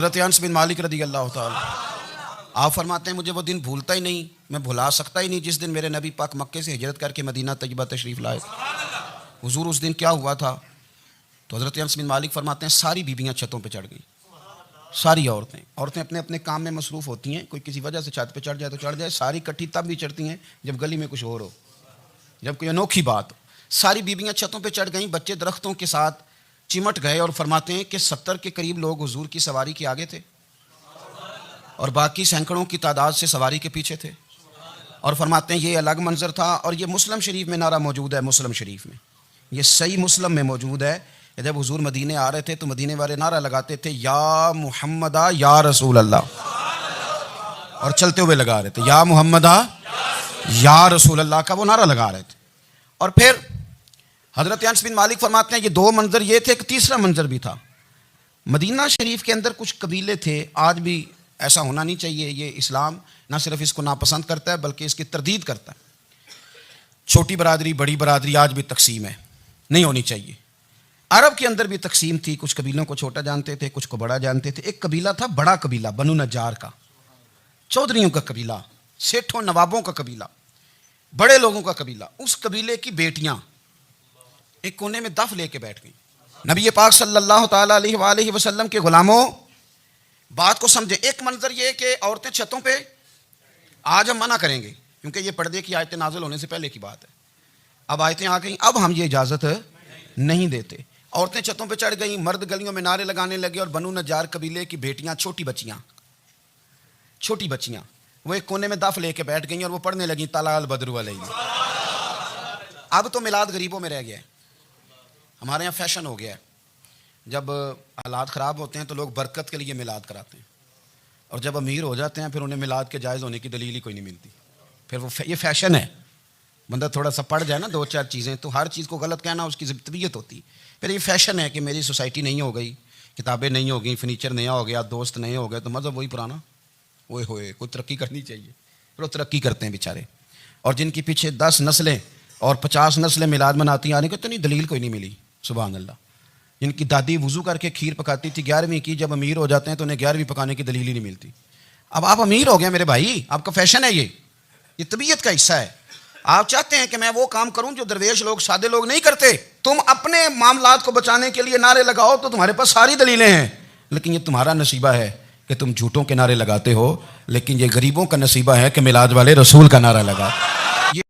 हज़रत अनस बिन मालिक रज़ी अल्लाह ताला आप फरमाते हैं मुझे वो दिन भूलता ही नहीं, मैं भुला सकता ही नहीं जिस दिन मेरे नबी पाक मक्के से हिजरत करके मदीना तैयबा तशरीफ़ लाए। हुजूर उस दिन क्या हुआ था, तो हज़रत अनस बिन मालिक फरमाते हैं सारी बीबियाँ छतों पे चढ़ गई, सारी औरतें अपने अपने काम में मसरूफ़ होती हैं, कोई किसी वजह से छत पे चढ़ जाए तो चढ़ जाए, सारी इकट्ठी तब भी चढ़ती हैं जब गली में कुछ और हो, जब कोई अनोखी बात हो। सारी बीबियाँ छतों पे चढ़ गईं, बच्चे दरख्तों के साथ चिमट गए और फरमाते हैं कि 70 के करीब लोग हुजूर की सवारी के आगे थे और बाकी सैकड़ों की तादाद से सवारी के पीछे थे। और फरमाते हैं ये अलग मंजर था। और ये मुस्लिम शरीफ में नारा मौजूद है, मुस्लिम शरीफ में, ये सही मुस्लिम में मौजूद है। जब हुजूर मदीने आ रहे थे तो मदीने वाले नारा लगाते थे या मुहम्मदा या रसूल अल्लाह, और चलते हुए लगा रहे थे या मुहम्मदा या रसूल अल्लाह का वो नारा लगा रहे थे। और फिर हज़रत अनस बिन मालिक फरमाते हैं ये दो मंजर ये थे, एक तीसरा मंजर भी था। मदीना शरीफ के अंदर कुछ कबीले थे, आज भी ऐसा होना नहीं चाहिए, ये इस्लाम ना सिर्फ इसको नापसंद करता है बल्कि इसकी तरदीद करता है। छोटी बरादरी बड़ी बरादरी आज भी तकसीम है, नहीं होनी चाहिए। अरब के अंदर भी तकसीम थी, कुछ कबीलों को छोटा जानते थे, कुछ को बड़ा जानते थे। एक कबीला था बड़ा कबीला, बनु नज्जार का, चौधरियों का कबीला, सेठों नवाबों का कबीला, बड़े लोगों का कबीला। उस कबीले की बेटियां एक कोने में दफ लेके बैठ गई। नबी पाक सल्लल्लाहु ताला अलैहि वसल्लम के गुलामों बात को समझे। एक मंजर ये कि औरतें छतों पे, आज हम मना करेंगे क्योंकि ये पर्दे की आयतें नाज़िल होने से पहले की बात है, अब आयतें आ गई, अब हम ये इजाज़त नहीं देते। औरतें छतों पे चढ़ गई, मर्द गलियों में नारे लगाने लगे और बनु नज्जार कबीले की बेटियां, छोटी बच्चियां वो एक कोने में दफ लेके बैठ गई और वो पढ़ने लगी तलाल बदरु अलैना। अब तो मिलाद गरीबों में रह गया है, हमारे यहाँ फैशन हो गया है, जब हालात ख़राब होते हैं तो लोग बरकत के लिए मिलाद कराते हैं, और जब अमीर हो जाते हैं फिर उन्हें मिलाद के जायज़ होने की दलील ही कोई नहीं मिलती। फिर वो ये फैशन है, बंदा थोड़ा सा पढ़ जाए ना दो चार चीज़ें तो हर चीज़ को गलत कहना उसकी तबीयत होती। फिर ये फैशन है कि मेरी सोसाइटी नहीं हो गई, किताबें नहीं हो गई, फर्नीचर नया हो गया, दोस्त नए हो गए, तो मज़हब वही पुराना। ओए होए, कोई तरक्की करनी चाहिए, फिर वो तरक्की करते हैं बेचारे। और जिनके पीछे 10 नस्लें और 50 नस्लें मिलाद मनाती आने को तो नहीं, दलील कोई नहीं मिली। सुभान अल्लाह। जिनकी दादी वुज़ू करके खीर पकाती थी 11वीं की, जब अमीर हो जाते हैं तो उन्हें 11वीं पकाने की दलील ही नहीं मिलती। अब आप अमीर हो गए मेरे भाई, आपका फैशन है, ये तबीयत का हिस्सा है। आप चाहते हैं कि मैं वो काम करूं जो दरवेश लोग, सादे लोग नहीं करते। तुम अपने मामलात को बचाने के लिए नारे लगाओ तो तुम्हारे पास सारी दलीलें हैं, लेकिन ये तुम्हारा नसीबा है कि तुम झूठों के नारे लगाते हो। लेकिन ये गरीबों का नसीबा है कि मिलाद वाले रसूल का नारा लगा।